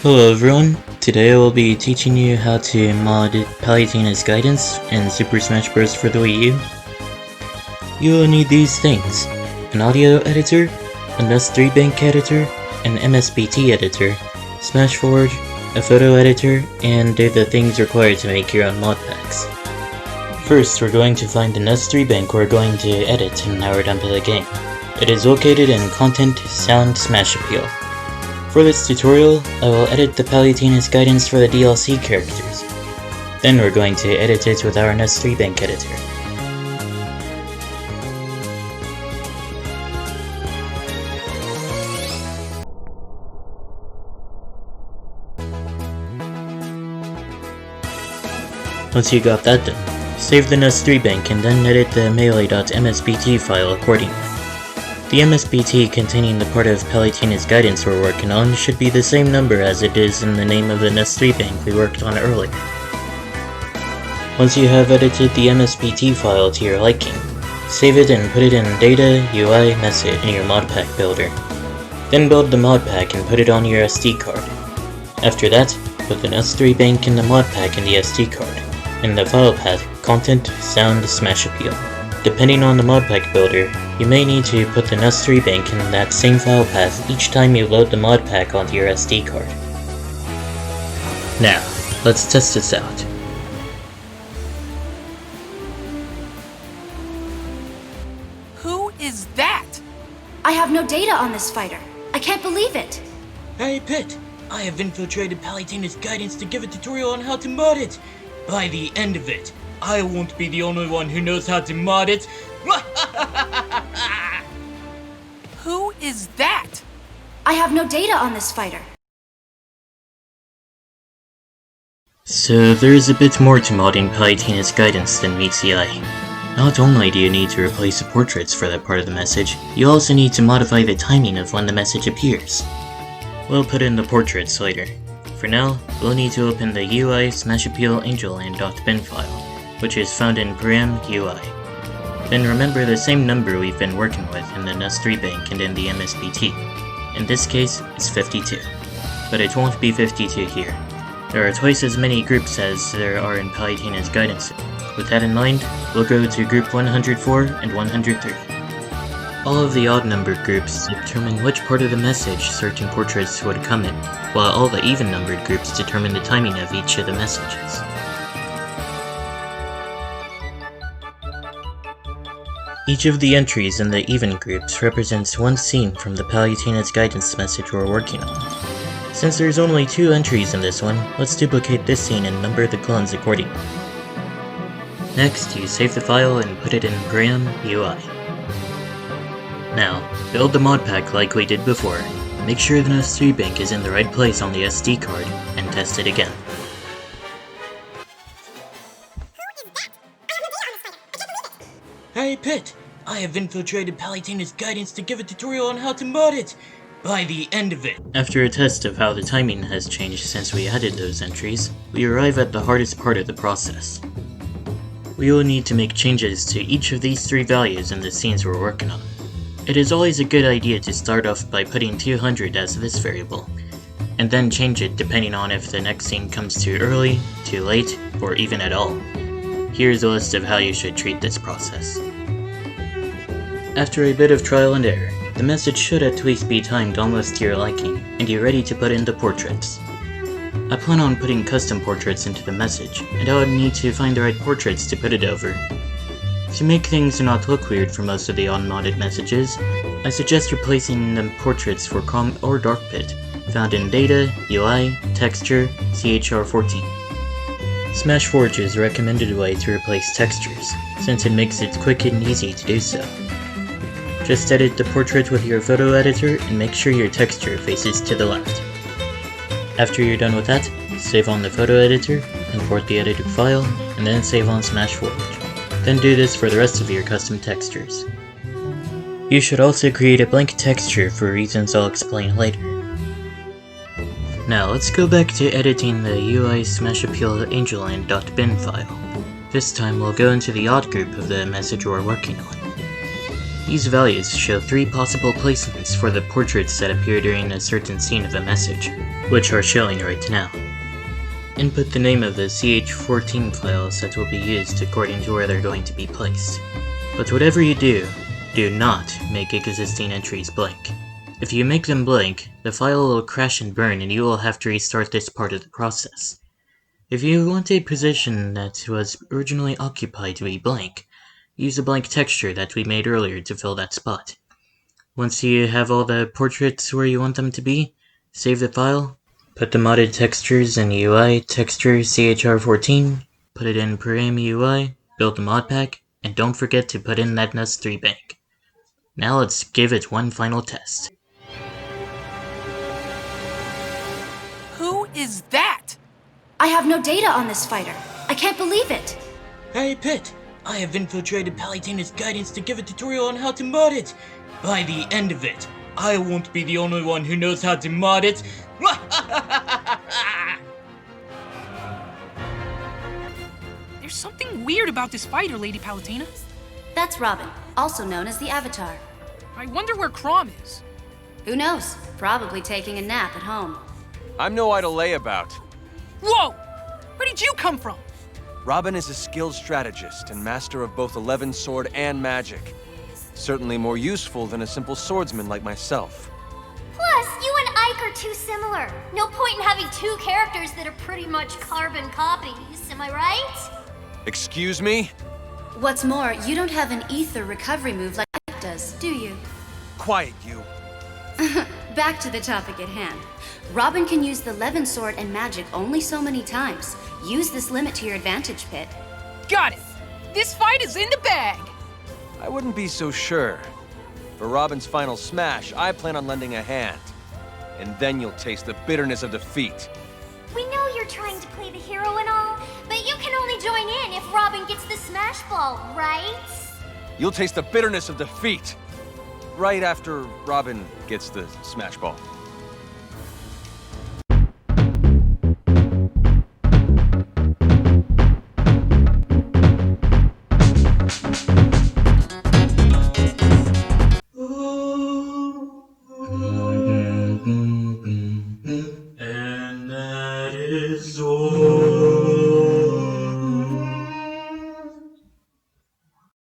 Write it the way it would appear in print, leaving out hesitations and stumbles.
Hello everyone, today I will be teaching you how to mod Palutena's Guidance and Super Smash Bros. For the Wii U. You will need these things: an audio editor, a NUS3 bank editor, an msbt editor, Sm4sh, a photo editor, and the things required to make your own mod packs. First, we're going to find the NUS3 bank we're going to edit in our dump of the game. It is located in Content, Sound, Smash Appeal. For this tutorial, I will edit the Palutena's Guidance for the DLC characters. Then we're going to edit it with our NUS3 bank editor. Once you got that done, save the NUS3 bank and then edit the melee.msbt file accordingly. The msbt containing the part of Palutena's Guidance we're working on should be the same number as it is in the name of the NUS3 bank we worked on earlier. Once you have edited the msbt file to your liking, save it and put it in Data, UI, Message in your modpack builder. Then build the modpack and put it on your SD card. After that, put the NUS3 bank in the modpack in the SD card, in the file path Content, Sound, Smash Appeal. Depending on the modpack builder, you may need to put the NUS3 bank in that same file path each time you load the modpack onto your SD card. Now, let's test this out. Who is that? I have no data on this fighter. I can't believe it. Hey Pit, I have infiltrated Palutena's Guidance to give a tutorial on how to mod it. By the end of it, I won't be the only one who knows how to mod it. Who is that? I have no data on this fighter. So there is a bit more to modding Palutena's Guidance than meets the eye. Not only do you need to replace the portraits for that part of the message, you also need to modify the timing of when the message appears. We'll put in the portraits later. For now, we'll need to open the UI Smash Appeal AngelLand.bin file, which is found in param UI. Then remember the same number we've been working with in the NUS3 bank and in the msbt. In this case, it's 52. But it won't be 52 here. There are twice as many groups as there are in Palutena's Guidance. With that in mind, we'll go to group 104 and 103. All of the odd-numbered groups determine which part of the message certain portraits would come in, while all the even-numbered groups determine the timing of each of the messages. Each of the entries in the even groups represents one scene from the Palutena's Guidance message we're working on. Since there's only 2 entries in this one, let's duplicate this scene and number the clones accordingly. Next, you save the file and put it in param UI. Now, build the modpack like we did before. Make sure the NUS3 bank is in the right place on the SD card, and test it again. Hey Pit, I have infiltrated Palutena's Guidance to give a tutorial on how to mod it. By the end of it. After a test of how the timing has changed since we added those entries, we arrive at the hardest part of the process. We will need to make changes to each of these 3 values in the scenes we're working on. It is always a good idea to start off by putting 200 as this variable, and then change it depending on if the next scene comes too early, too late, or even at all. Here's a list of how you should treat this process. After a bit of trial and error, the message should at least be timed almost to your liking, and you're ready to put in the portraits. I plan on putting custom portraits into the message, and I would need to find the right portraits to put it over. To make things not look weird for most of the unmodded messages, I suggest replacing the portraits for Calm or Dark Pit, found in Data, UI, Texture, CHR14. Sm4sh is a recommended way to replace textures, since it makes it quick and easy to do so. Just edit the portrait with your photo editor and make sure your texture faces to the left. After you're done with that, save on the photo editor, import the edited file, and then save on Sm4sh. Then do this for the rest of your custom textures. You should also create a blank texture for reasons I'll explain later. Now let's go back to editing the UI Smash Appeal AngelLand.bin file. This time we'll go into the odd group of the message we're working on. These values show 3 possible placements for the portraits that appear during a certain scene of a message, which are showing right now. Input the name of the Sm4sh files that will be used according to where they're going to be placed. But whatever you do not make existing entries blank. If you make them blank, the file will crash and burn and you will have to restart this part of the process. If you want a position that was originally occupied to be blank, use a blank texture that we made earlier to fill that spot. Once you have all the portraits where you want them to be, save the file, put the modded textures in UI, texture CHR14, put it in param UI, build the mod pack, and don't forget to put in that NUS3 bank. Now let's give it one final test. Who is that? I have no data on this fighter. I can't believe it. Hey Pit, I have infiltrated Palutena's guidance to give a tutorial on how to mod it. By the end of it, I won't be the only one who knows how to mod it. There's something weird about this fighter, Lady Palutena. That's Robin, also known as the Avatar. I wonder where Crom is. Who knows? Probably taking a nap at home. I'm no idle layabout. Whoa! Where did you come from? Robin is a skilled strategist and master of both 11 sword and magic. Certainly more useful than a simple swordsman like myself. Plus, you and Ike are too similar. No point in having 2 characters that are pretty much carbon copies, am I right? Excuse me? What's more, you don't have an ether recovery move like Ike does, do you? Quiet, you. Back to the topic at hand. Robin can use the Levin sword and magic only so many times. Use this limit to your advantage, Pit. Got it! This fight is in the bag! I wouldn't be so sure. For Robin's final smash, I plan on lending a hand. And then you'll taste the bitterness of defeat. We know you're trying to play the hero and all, but you can only join in if Robin gets the smash ball, right? You'll taste the bitterness of defeat. Right after Robin gets the smash ball.